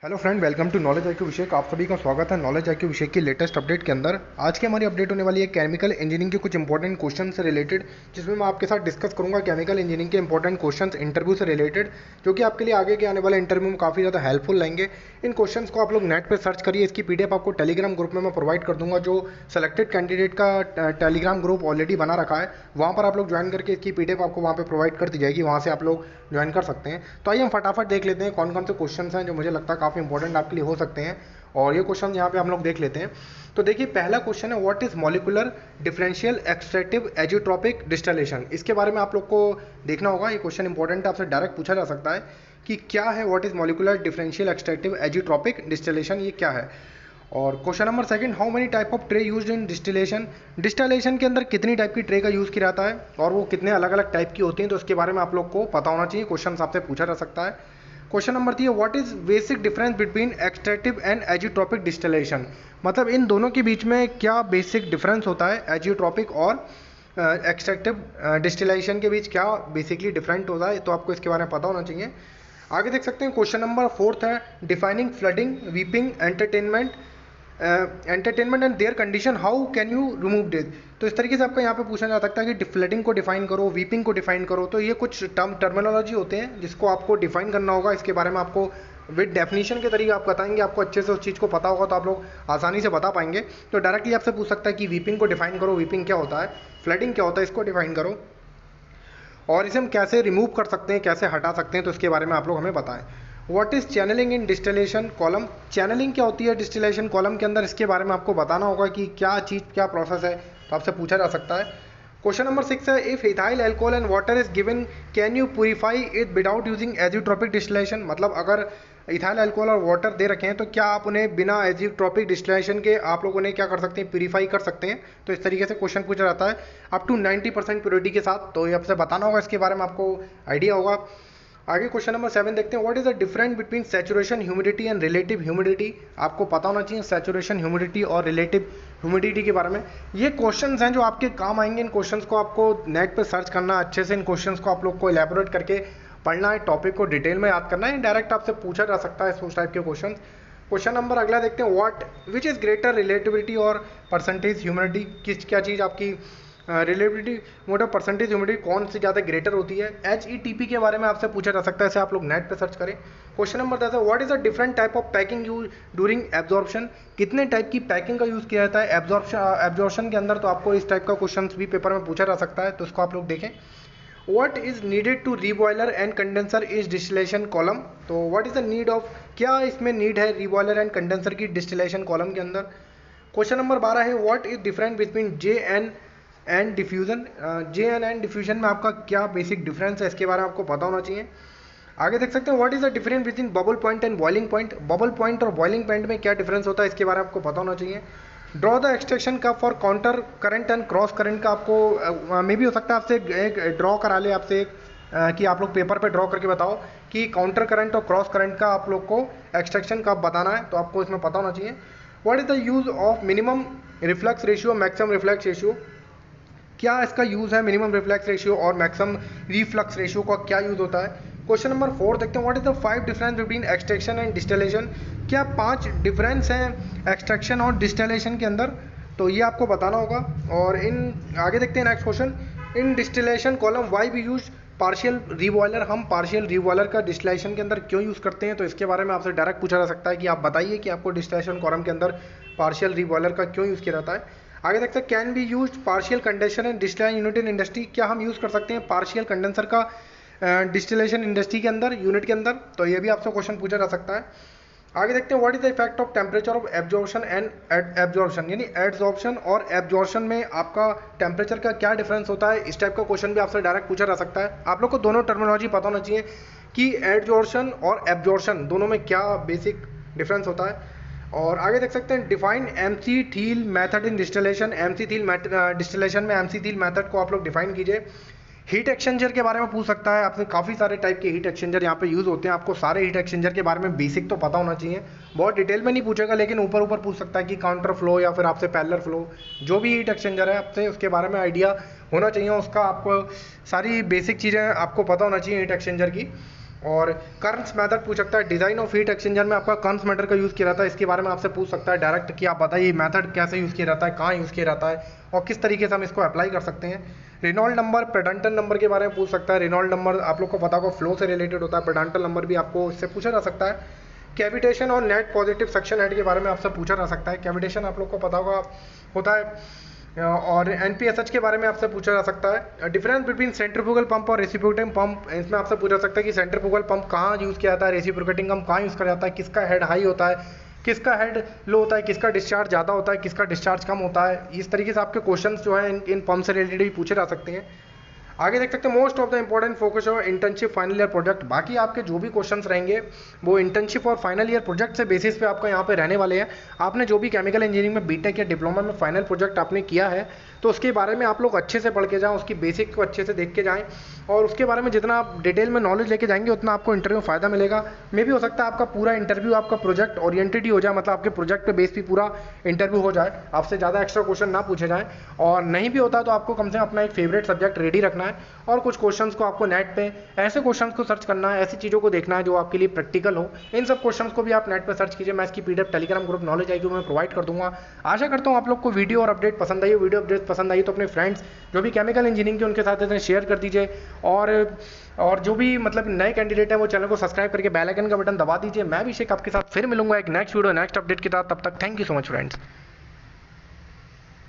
Hello friend, welcome to knowledge IQ विषय का आप सभी का स्वागत है। नॉलेज आईक्यू विषय की लेटेस्ट अपडेट के अंदर आज की हमारी अपडेट होने वाली है केमिकल इंजीनियरिंग के कुछ इंपॉर्टेंट क्वेश्चन से रिलेटेड, जिसमें मैं आपके साथ डिस्कस करूंगा केमिकल इंजीनियरिंग के इंपॉर्टेंट क्वेश्चंस इंटरव्यू से रिलेटेड, जो कि आपके लिए आगे के आने वाले इंटरव्यू में काफ़ी ज़्यादा हेल्पफुल रहेंगे। इन क्वेश्चंस को आप लोग नेट पर सर्च करिए। इसकी पीडीएफ आपको टेलीग्राम ग्रुप में मैं प्रोवाइड कर दूंगा। जो सेलेक्टेड कैंडिडेट का टेलीग्राम ग्रुप ऑलरेडी बना रखा है, वहाँ पर आप लोग ज्वाइन करके इसकी पीडीएफ आपको वहाँ पर प्रोवाइड कर दी जाएगी। वहाँ से आप लोग ज्वाइन कर सकते हैं। तो आइए हम फटाफट देख लेते हैं कौन कौन से क्वेश्चन हैं जो मुझे लगता है काफ़ी इंपॉर्टेंट आपके लिए हो सकते हैं, और ये क्वेश्चन यहाँ पे हम लोग देख लेते हैं। तो देखिए, पहला क्वेश्चन है what is molecular differential extractive azeotropic distillation. इसके बारे में आप लोग को देखना होगा। ये क्वेश्चन इंपॉर्टेंट है, आपसे डायरेक्ट पूछा जा सकता है कि क्या है what is molecular differential extractive azeotropic distillation, ये क्या है। और question number second, how many type of tray used in distillation. Distillation के अंदर कितनी टाइप की ट्रे का यूज़ किया जाता है और वो कितने अलग अलग टाइप की होती हैं, तो उसके बारे में आप लोग को पता होना चाहिए। क्वेश्चन आपसे पूछा जा सकता है। क्वेश्चन नंबर 3 है what is basic difference between extractive and azeotropic distillation. मतलब इन दोनों के बीच में क्या बेसिक डिफरेंस होता है, एजियोट्रॉपिक और एक्सट्रैक्टिव डिस्टिलेशन के बीच क्या बेसिकली डिफरेंट होता है, तो आपको इसके बारे में पता होना चाहिए। आगे देख सकते हैं क्वेश्चन नंबर 4 है defining flooding weeping entertainment and there condition, how can you remove this. तो इस तरीके से आपका यहाँ पे पूछा जा सकता है कि फ्लडिंग को डिफाइन करो, वीपिंग को डिफाइन करो। तो ये कुछ टर्मिनोलॉजी होते हैं जिसको आपको डिफाइन करना होगा। इसके बारे में आपको विद डेफिनेशन के तरीके आप बताएंगे, आपको अच्छे से उस चीज़ को पता होगा तो आप लोग आसानी से बता पाएंगे। तो डायरेक्टली आपसे पूछ सकता है कि वीपिंग को डिफाइन करो, वीपिंग क्या होता है, फ्लडिंग क्या होता है, इसको डिफाइन करो, और इसे हम कैसे रिमूव कर सकते हैं, कैसे हटा सकते हैं, तो इसके बारे में आप लोग हमें बताएं। What is channelling in distillation column. Channelling क्या होती है डिस्टिलेशन कॉलम के अंदर, इसके बारे में आपको बताना होगा कि क्या चीज़ क्या प्रोसेस है, तो आपसे पूछा जा सकता है। क्वेश्चन नंबर 6 है if ethyl alcohol and water is given can you purify it without using azeotropic distillation. मतलब अगर इथाइल अल्कोहल और वाटर दे रखे हैं तो क्या आप उन्हें बिना एजियोट्रॉपिक डिस्टिलेशन के आप लोग उन्हें क्या कर सकते हैं, प्यूरिफाई कर सकते हैं। तो इस तरीके से क्वेश्चन पूछा जाता है अप टू 90% प्योरिटी के साथ। तो ये आपसे बताना होगा, इसके बारे में आपको आइडिया होगा। आगे क्वेश्चन नंबर 7 देखते हैं what is the difference between saturation humidity and relative humidity. आपको पता होना चाहिए सैचुरेशन ह्यूमिडिटी और रिलेटिव ह्यूमिडिटी के बारे में। ये क्वेश्चंस हैं जो आपके काम आएंगे। इन क्वेश्चंस को आपको नेट पर सर्च करना, अच्छे से इन क्वेश्चंस को आप लोग को एलैबोरेट करके पढ़ना है, टॉपिक को डिटेल में याद करना है। डायरेक्ट आपसे पूछा जा सकता है उस टाइप के क्वेश्चन। क्वेश्चन नंबर अगला देखते हैं what which is greater relativity और परसेंटेज ह्यूमिडिटी। किस क्या चीज़ आपकी रिलेटिविटी मतलब परसेंटेज ह्यूमिडिटी कौन सी ज़्यादा ग्रेटर होती है। HETP के बारे में आपसे पूछा जा सकता है, इसे आप लोग नेट पे सर्च करें। क्वेश्चन नंबर 10 है what is the different type of packing use during absorption. कितने टाइप की पैकिंग का यूज़ किया जाता है एब्जॉर्प्शन के अंदर। तो आपको इस टाइप का क्वेश्चन भी पेपर में पूछा जा सकता है, तो उसको आप लोग देखें। What is needed to rebroiler and condenser is distillation column। तो what is the need of, क्या इसमें नीड है रीबॉयलर एंड कंडेंसर की डिस्टिलेशन कॉलम के अंदर। क्वेश्चन नंबर 12 है what is difference between JN and diffusion. JN and diffusion में आपका क्या बेसिक डिफरेंस है, इसके बारे में आपको पता होना चाहिए। आगे देख सकते हैं what is the difference between bubble point and boiling point. Bubble point और बॉइलिंग पॉइंट में क्या डिफरेंस होता है, इसके बारे में आपको पता होना चाहिए। ड्रॉ द एक्सट्रैक्शन का for counter current and cross current का आपको मे भी हो सकता है आपसे एक ड्रॉ करा ले आपसे एक कि आप लोग पेपर पे ड्रॉ करके बताओ कि काउंटर करंट और क्रॉस करंट का आप लोग को एक्सट्रैक्शन कब बताना है, तो आपको इसमें पता होना चाहिए। What is the use of minimum reflux ratio maximum reflux ratio. क्या इसका यूज़ है, मिनिमम रिफ्लक्स रेशियो और मैक्सिमम रिफ्लक्स रेशियो का क्या यूज़ होता है। क्वेश्चन नंबर 4 देखते हैं what is the 5 difference between extraction and distillation. क्या 5 डिफरेंस हैं एक्सट्रैक्शन और डिस्टिलेशन के अंदर, तो ये आपको बताना होगा। और इन आगे देखते हैं next question in distillation column why we use partial reboiler. हम पार्शियल रिबॉयलर का डिस्टिलेशन के अंदर क्यों यूज़ करते हैं, तो इसके बारे में आपसे डायरेक्ट पूछा जा सकता है कि आप बताइए कि आपको डिस्टिलेशन कॉलम के अंदर पार्शियल रिबॉयलर का क्यों यूज़ किया जाता है। आगे देखते हैं can be use partial condenser and distillation unit in industry. क्या हम यूज़ कर सकते हैं पार्शियल कंडेंसर का डिस्टिलेशन इंडस्ट्री के अंदर, यूनिट के अंदर, तो ये भी आपसे क्वेश्चन पूछा जा सकता है। आगे देखते हैं what is the effect of temperature of absorption and absorption, यानी एड्सॉर्प्शन और एब्जॉर्प्शन में आपका टेम्परेचर का क्या डिफरेंस होता है। इस टाइप का क्वेश्चन भी आपसे डायरेक्ट पूछा जा सकता है। आप लोग को दोनों टर्मिनोलॉजी पता होना चाहिए कि एड्सॉर्प्शन और एब्जॉर्प्शन दोनों में क्या बेसिक डिफरेंस होता है। और आगे देख सकते हैं define MC Thiel method in distillation. MC Thiel distillation में MC थील मेथड को आप लोग डिफाइन कीजिए। हीट एक्सचेंजर के बारे में पूछ सकता है आपसे, काफ़ी सारे टाइप के हीट एक्सचेंजर यहाँ पे यूज़ होते हैं। आपको सारे हीट एक्सचेंजर के बारे में बेसिक तो पता होना चाहिए, बहुत डिटेल में नहीं पूछेगा लेकिन ऊपर ऊपर पूछ सकता है कि काउंटर फ्लो या फिर आपसे पैरेलल फ्लो, जो भी हीट एक्सचेंजर है आपसे उसके बारे में आइडिया होना चाहिए। उसका आपको सारी बेसिक चीज़ें आपको पता होना चाहिए हीट एक्सचेंजर की। और कर्न्स मेथड पूछ सकता है, डिज़ाइन ऑफ हीट एक्सचेंजर में आपका कर्न्स मेथड का यूज़ किया जाता है, इसके बारे में आपसे पूछ सकता है डायरेक्ट कि आप बताइए मेथड कैसे यूज़ किया जाता है, कहाँ यूज़ किया जाता है और किस तरीके से हम इसको अप्लाई कर सकते हैं। रेनॉल्ड नंबर, पेडंटल नंबर के बारे में पूछ सकता है। रेनॉल्ड नंबर आप लोग को पता होगा फ्लो से रिलेटेड होता है, पेडंटल नंबर भी आपको इससे पूछा जा सकता है। कैविटेशन और नेट पॉजिटिव सक्शन हेड के बारे में आपसे पूछा जा सकता है। कैविटेशन आप लोग को पता होगा होता है और एनपीएसएच के बारे में आपसे पूछा जा सकता है। डिफरेंस बिटवीन सेंट्रीफ्यूगल पंप और रेसिप्रोकेटिंग पंप, इसमें आपसे पूछा जा सकता है कि सेंट्रीफ्यूगल पंप कहाँ यूज़ किया जाता है, रेसिप्रोकेटिंग पंप कहाँ यूज़ किया जाता है, किसका हेड हाई होता है, किसका हेड लो होता है, किसका डिस्चार्ज ज़्यादा होता है, किसका डिस्चार्ज कम होता है। इस तरीके से आपके क्वेश्चंस जो है इन पंप से रिलेटेड भी पूछे जा सकते हैं। आगे देख सकते हैं most of the important focus और इंटर्नशिप फाइनल ईयर प्रोजेक्ट। बाकी आपके जो भी क्वेश्चंस रहेंगे वो इंटर्नशिप और फाइनल ईयर प्रोजेक्ट से बेसिस पे आपका यहाँ पे रहने वाले हैं। आपने जो भी केमिकल इंजीनियरिंग में बीटेक या डिप्लोमा में फाइनल प्रोजेक्ट आपने किया है तो उसके बारे में आप लोग अच्छे से पढ़ के जाएँ, उसकी बेसिक को अच्छे से देख के जाएँ और उसके बारे में जितना आप डिटेल में नॉलेज लेके जाएंगे उतना आपको इंटरव्यू में फ़ायदा मिलेगा। मे भी हो सकता है आपका पूरा इंटरव्यू आपका प्रोजेक्ट ओरिएंटेड ही हो जाए, मतलब आपके प्रोजेक्ट पे बेस भी पूरा इंटरव्यू हो जाए, आपसे ज़्यादा एक्स्ट्रा क्वेश्चन ना पूछे जाएँ। और नहीं भी होता तो आपको कम से कम अपना एक फेवरेट सब्जेक्ट रेडी रखना है और कुछ क्वेश्चंस को आपको नेट पे ऐसे क्वेश्चंस को सर्च करना है, ऐसी चीज़ों को देखना है जो आपके लिए प्रैक्टिकल हो। इन सब क्वेश्चंस को भी आप नेट पे सर्च कीजिए, मैं इसकी पीडीएफ टेलीग्राम ग्रुप नॉलेज आएगी मैं प्रोवाइड कर दूंगा। आशा करता हूँ आप लोग को वीडियो और अपडेट पसंद आई। वीडियो अपडेट पसंद आई तो अपने फ्रेंड्स जो भी केमिकल इंजीनियरिंग के उनके साथ इसे शेयर कर दीजिए और जो भी मतलब नए कैंडिडेट हैं वो चैनल को सब्सक्राइब करके बेल आइकन का बटन दबा दीजिए। मैं भी शेख आपके साथ फिर मिलूंगा एक नेक्स्ट वीडियो नेक्स्ट अपडेट के साथ। तब तक thank you so much friends.